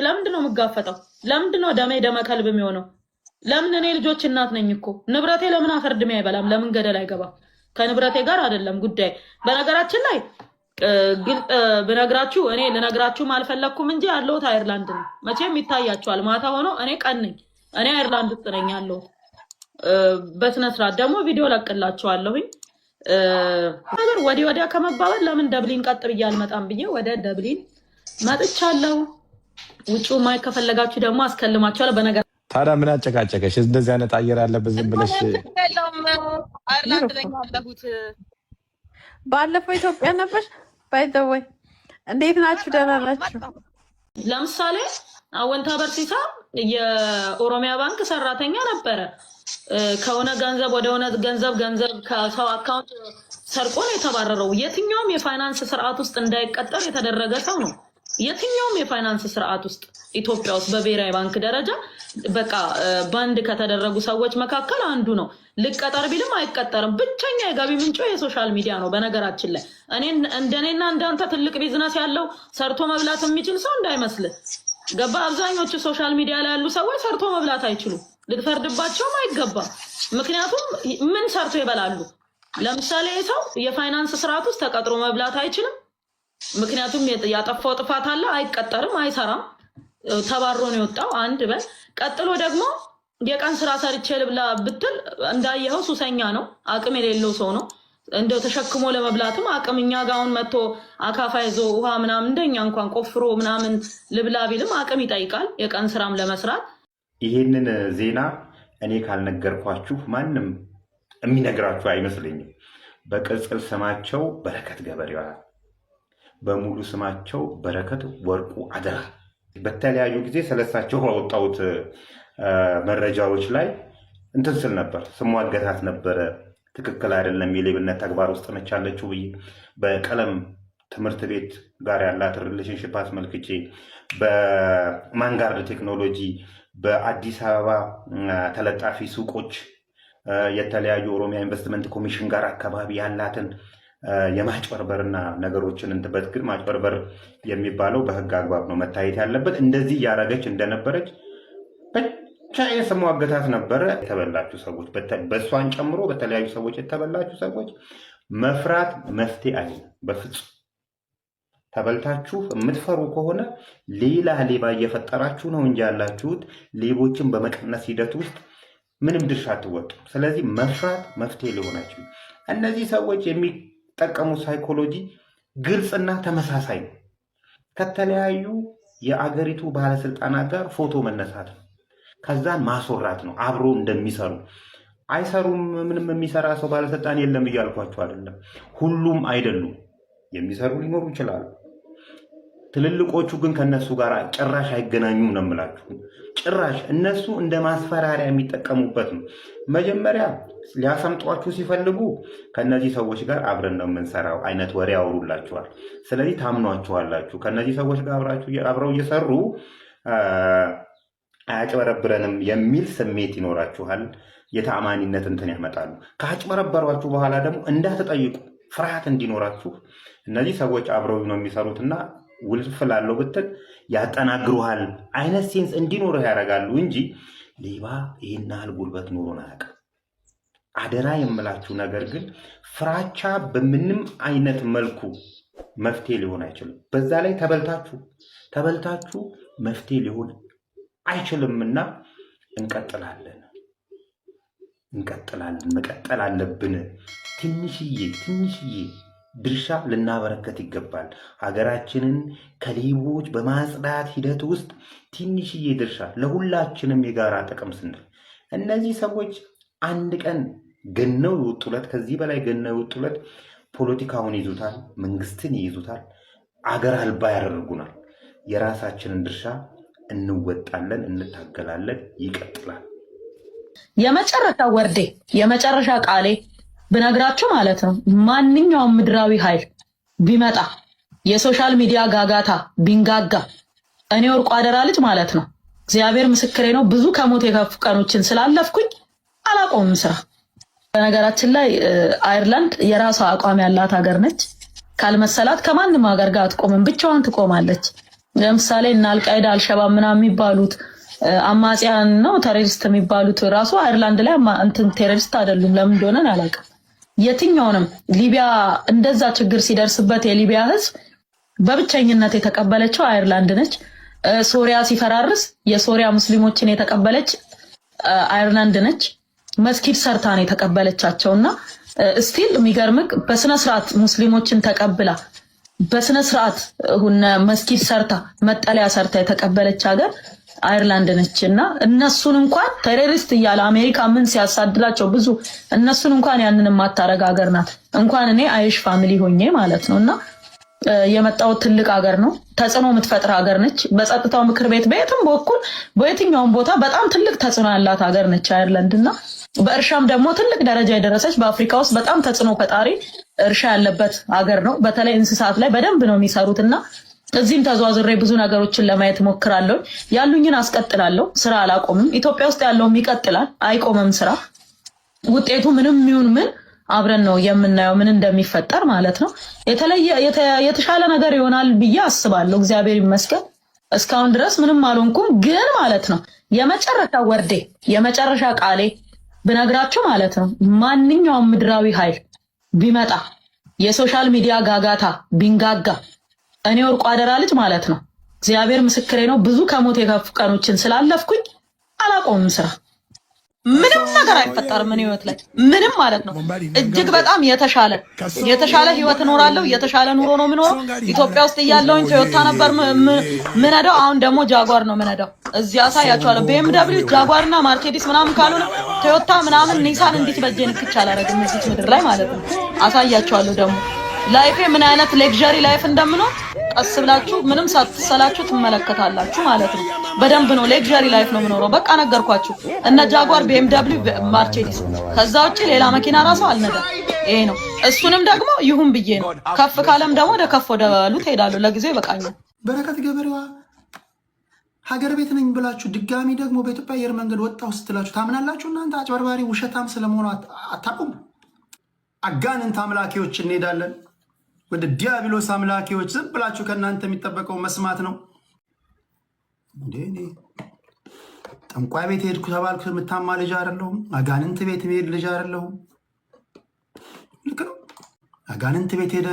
ለምንድን ነው የምጋፈጠው? ለምንድን ነው ደሜ ደመ ከልብ የሚሆነው? ለምን እኔ ልጆች እናት ነኝ እኮ። ንብረቴ ለምን አፈርድሜ አይበላም? ለምን ገደል አይገባም? ከንብረቴ ጋር አይደለም ጉዳይ። በነገራችን ላይ ግልጽ ብነግራችሁ እኔ ልነግራችሁም አልፈለኩም እንጂ ያለሁት አየርላንድ ነው። መቼም ይታያችኋል። ማታ ሆኖ እኔ ቀን ነኝ። እኔ አየርላንድ ውስጥ ነኝ ያለሁት። በስነ ስርዓት ደግሞ ቪዲዮ ለቅላችኋለሁኝ። ነገር ወዲያ ከመባባል ለምን ደብሊን ቀጥ ብዬ አልመጣም ብዬ ወደ ደብሊን መጥቻለሁ። ውጪው ማይ ከፈለጋችሁ ደግሞ አስከልማችኋለሁ። በነገር ታዲያ ምን አጨቃጨቀሽ? እንደዚህ አይነት አየር ያለበት ዝም ብለሽ አየርላንድ ነኝ ያለሁት። ባለፈው ኢትዮጵያ ነበር። ባይዘወይ እንዴት ናችሁ? ደህና ናችሁ? ለምሳሌ አወንታ በርሲሳ የኦሮሚያ ባንክ ሰራተኛ ነበረ። ከሆነ ገንዘብ ወደ ሆነ ገንዘብ ከሰው አካውንት ሰርቆ ነው የተባረረው። የትኛውም የፋይናንስ ስርዓት ውስጥ እንዳይቀጠር የተደረገ ሰው ነው። የትኛውም የፋይናንስ ስርዓት ውስጥ ኢትዮጵያ ውስጥ በብሔራዊ ባንክ ደረጃ በቃ ባንድ ከተደረጉ ሰዎች መካከል አንዱ ነው። ልቀጠር ቢልም አይቀጠርም። ብቸኛ የገቢ ምንጩ የሶሻል ሚዲያ ነው። በነገራችን ላይ እንደኔና እንዳንተ ትልቅ ቢዝነስ ያለው ሰርቶ መብላት የሚችል ሰው እንዳይመስልህ። ገባ? አብዛኞቹ ሶሻል ሚዲያ ላይ ያሉ ሰዎች ሰርቶ መብላት አይችሉም። ልትፈርድባቸውም አይገባም። ምክንያቱም ምን ሰርቶ ይበላሉ? ለምሳሌ ሰው የፋይናንስ ስርዓት ውስጥ ተቀጥሮ መብላት አይችልም። ምክንያቱም ያጠፋው ጥፋት አለ። አይቀጠርም፣ አይሰራም። ተባሮ ነው የወጣው። አንድ በል ቀጥሎ ደግሞ የቀን ስራ ሰርቼ ልብላ ብትል እንዳየኸው ሱሰኛ ነው። አቅም የሌለው ሰው ነው። እንደው ተሸክሞ ለመብላትም አቅም እኛ ጋር አሁን መጥቶ አካፋ ይዞ ውሃ ምናምን እንደኛ እንኳን ቆፍሮ ምናምን ልብላ ቢልም አቅም ይጠይቃል የቀን ስራም ለመስራት። ይሄንን ዜና እኔ ካልነገርኳችሁ ማንም የሚነግራችሁ አይመስለኝም። በቅጽል ስማቸው በረከት ገበሬዋ፣ በሙሉ ስማቸው በረከት ወርቁ አደራ። በተለያዩ ጊዜ ስለሳቸው ባወጣሁት መረጃዎች ላይ እንትን ስል ነበር፣ ስሟገታት ነበረ። ትክክል አይደለም፣ የሌብነት ተግባር ውስጥ ነች ያለችው ብዬ በቀለም ትምህርት ቤት ጋር ያላት ሪሌሽንሽፕ አስመልክቼ በማንጋርድ ቴክኖሎጂ በአዲስ አበባ ተለጣፊ ሱቆች የተለያዩ ኦሮሚያ ኢንቨስትመንት ኮሚሽን ጋር አካባቢ ያላትን የማጭበርበርና ነገሮችን እንትበት ግን ማጭበርበር የሚባለው በህግ አግባብ ነው መታየት ያለበት። እንደዚህ እያደረገች እንደነበረች ብቻ የስሟገታት ነበረ። የተበላችሁ ሰዎች በእሷን ጨምሮ በተለያዩ ሰዎች የተበላችሁ ሰዎች መፍራት መፍትሄ አይደለም በፍጹም። ተበልታችሁ የምትፈሩ ከሆነ ሌላ ሌባ እየፈጠራችሁ ነው እንጂ ያላችሁት ሌቦችን በመቀነስ ሂደት ውስጥ ምንም ድርሻ አትወጡ። ስለዚህ መፍራት መፍትሄ ሊሆናችሁ። እነዚህ ሰዎች የሚጠቀሙ ሳይኮሎጂ ግልጽና ተመሳሳይ ነው። ከተለያዩ የአገሪቱ ባለስልጣናት ጋር ፎቶ መነሳት ነው፣ ከዛን ማስወራት ነው። አብሮ እንደሚሰሩ አይሰሩም። ምንም የሚሰራ ሰው ባለስልጣን የለም እያልኳቸው አይደለም። ሁሉም አይደሉም፣ የሚሰሩ ሊኖሩ ይችላሉ። ትልልቆቹ ግን ከነሱ ጋር ጭራሽ አይገናኙም ነው የምላችሁ። ጭራሽ እነሱ እንደ ማስፈራሪያ የሚጠቀሙበት ነው። መጀመሪያ ሊያሰምጧችሁ ሲፈልጉ ከነዚህ ሰዎች ጋር አብረን ነው የምንሰራው አይነት ወሬ ያወሩላችኋል። ስለዚህ ታምኗችኋላችሁ። ከነዚህ ሰዎች ጋር አብረው እየሰሩ አያጭበረብረንም የሚል ስሜት ይኖራችኋል። የተአማኒነት እንትን ያመጣሉ። ካጭበረበሯችሁ በኋላ ደግሞ እንዳትጠይቁ ፍርሃት እንዲኖራችሁ እነዚህ ሰዎች አብረው ነው የሚሰሩትና ውልፍላለሁ ብትል ያጠናግሩሃል አይነት ሴንስ እንዲኖርህ ያደርጋሉ እንጂ ሌባ ይህን ያህል ጉልበት ኖሮን አያውቅም። አደራ የምላችሁ ነገር ግን ፍራቻ በምንም አይነት መልኩ መፍትሄ ሊሆን አይችልም። በዛ ላይ ተበልታችሁ መፍትሄ ሊሆን አይችልምና እንቀጥላለን፣ መቀጠል አለብን። ትንሽዬ ድርሻ ልናበረከት ይገባል። ሀገራችንን ከሌቦች በማጽዳት ሂደት ውስጥ ትንሽዬ ድርሻ ለሁላችንም የጋራ ጥቅም ስንል እነዚህ ሰዎች አንድ ቀን ገነው ይወጡለት፣ ከዚህ በላይ ገነው ይወጡለት፣ ፖለቲካውን ይዙታል፣ መንግስትን ይይዙታል፣ አገር አልባ ያደርጉናል። የራሳችንን ድርሻ እንወጣለን፣ እንታገላለን፣ ይቀጥላል። የመጨረሻ ወርዴ የመጨረሻ ቃሌ ብነግራችሁ ማለት ነው። ማንኛውም ምድራዊ ኃይል ቢመጣ የሶሻል ሚዲያ ጋጋታ ቢንጋጋ እኔ ወርቁ አደራ ልጅ ማለት ነው እግዚአብሔር ምስክሬ ነው። ብዙ ከሞት የከፉ ቀኖችን ስላለፍኩኝ አላቆምም ስራ። በነገራችን ላይ አየርላንድ የራሷ አቋም ያላት ሀገር ነች። ካልመሰላት ከማንም ሀገር ጋር አትቆምም፣ ብቻዋን ትቆማለች። ለምሳሌ እና አልቃይዳ አልሸባብ ምናምን የሚባሉት አማጽያን ነው ቴሮሪስት የሚባሉት ራሱ አየርላንድ ላይ እንትን ቴሮሪስት አይደሉም። ለምን እንደሆነ አላውቅም። የትኛውንም ሊቢያ እንደዛ ችግር ሲደርስበት የሊቢያ ህዝብ በብቸኝነት የተቀበለችው አየርላንድ ነች። ሶሪያ ሲፈራርስ የሶሪያ ሙስሊሞችን የተቀበለች አየርላንድ ነች። መስጊድ ሰርታ ነው የተቀበለቻቸውና ስቲል የሚገርምክ በስነ ስርዓት ሙስሊሞችን ተቀብላ በስነ ስርዓት መስጊድ ሰርታ መጠለያ ሰርታ የተቀበለች ሀገር አየርላንድ ነች። እና እነሱን እንኳን ቴሮሪስት እያለ አሜሪካ ምን ሲያሳድላቸው ብዙ እነሱን እንኳን ያንን ማታረግ ሀገር ናት። እንኳን እኔ አይሽ ፋሚሊ ሆኜ ማለት ነውና የመጣው ትልቅ ሀገር ነው። ተጽዕኖ የምትፈጥር ሀገር ነች። በጸጥታው ምክር ቤት በየትም በኩል በየትኛውም ቦታ በጣም ትልቅ ተጽዕኖ ያላት ሀገር ነች አየርላንድ እና በእርሻም ደግሞ ትልቅ ደረጃ የደረሰች በአፍሪካ ውስጥ በጣም ተጽዕኖ ፈጣሪ እርሻ ያለበት ሀገር ነው። በተለይ እንስሳት ላይ በደንብ ነው የሚሰሩት እና እዚህም ተዟዙሬ ብዙ ነገሮችን ለማየት ሞክራለሁ። ያሉኝን አስቀጥላለሁ። ስራ አላቆምም። ኢትዮጵያ ውስጥ ያለውም ይቀጥላል፣ አይቆምም ስራ። ውጤቱ ምንም ይሁን ምን አብረን ነው የምናየው ምን እንደሚፈጠር ማለት ነው። የተሻለ ነገር ይሆናል ብዬ አስባለሁ። እግዚአብሔር ይመስገን እስካሁን ድረስ ምንም አልሆንኩም። ግን ማለት ነው የመጨረሻ ወርዴ የመጨረሻ ቃሌ ብነግራችሁ ማለት ነው ማንኛውም ምድራዊ ኃይል ቢመጣ የሶሻል ሚዲያ ጋጋታ ቢንጋጋ እኔ ወርቁ አደራ ልጅ ማለት ነው እግዚአብሔር ምስክሬ ነው ብዙ ከሞት የከፉ ቀኖችን ስላለፍኩኝ አላቆምም ስራ። ምንም ነገር አይፈጠርም ምን ህይወት ላይ ምንም ማለት ነው። እጅግ በጣም የተሻለ ህይወት እኖራለሁ። የተሻለ ኑሮ ነው የምኖረው። ኢትዮጵያ ውስጥ እያለሁኝ ቶዮታ ነበር ምነዳው። አሁን ደግሞ ጃጓር ነው ምነዳው። እዚህ አሳያችኋለሁ። BMW ጃጓርና ማርሴዲስ ምናምን ካልሆነ ቶዮታ ምናምን ኒሳን እንዴት በጄ ንክች አላረግም እዚህ ምድር ላይ ማለት ነው። አሳያችኋለሁ ደግሞ ላይፌ ምን አይነት ሌክዠሪ ላይፍ እንደምኖር ቀስ ብላችሁ ምንም ሳትሰላችሁ ትመለከታላችሁ ማለት ነው። በደንብ ነው ሌክዠሪ ላይፍ ነው የምኖረው። በቃ ነገርኳችሁ። እነ ጃጓር BMW ማርሴዲስ ከዛ ውጪ ሌላ መኪና ራሱ አልነዳም። ይሄ ነው። እሱንም ደግሞ ይሁን ብዬ ነው። ከፍ ካለም ደግሞ ወደ ከፍ ወደ ሉት ሄዳለሁ። ለጊዜው ይበቃኛል። በረከት ገበሬዋ ሀገር ቤት ነኝ ብላችሁ ድጋሚ ደግሞ በኢትዮጵያ አየር መንገድ ወጣው ስትላችሁ ታምናላችሁ? እናንተ አጭበርባሪ ውሸታም ስለመሆኑ አታውቁም። አጋንንት አምላኪዎች እንሄዳለን ወደ ዲያብሎስ አምላኪዎች። ዝም ብላችሁ ከእናንተ የሚጠበቀው መስማት ነው። እንዴ ጠንቋይ ቤት ሄድኩ ተባልኩ የምታማ ልጅ አይደለሁም። አጋንንት ቤት ሄድ ልጅ አይደለሁም። ልክ ነው። አጋንንት ቤት ሄደ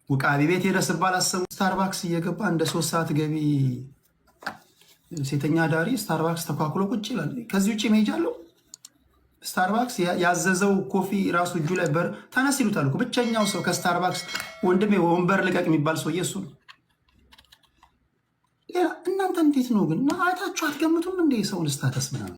ውቃቢ ቤት ሄደ ስባል አሰሙ። ስታርባክስ እየገባ እንደ 3 ሰዓት ገቢ ሴተኛ ዳሪ ስታርባክስ ተኳኩሎ ቁጭ ይላል። ከዚህ ውጭ መሄጃ አለው? ስታርባክስ ያዘዘው ኮፊ ራሱ እጁ ላይ በር ተነስ ይሉታል እኮ። ብቸኛው ሰው ከስታርባክስ ወንድሜ ወንበር ልቀቅ የሚባል ሰው እሱ ነው። እናንተ እንዴት ነው ግን አይታችሁ አትገምቱም እንዴ? ሰውን ስታተስ ምናምን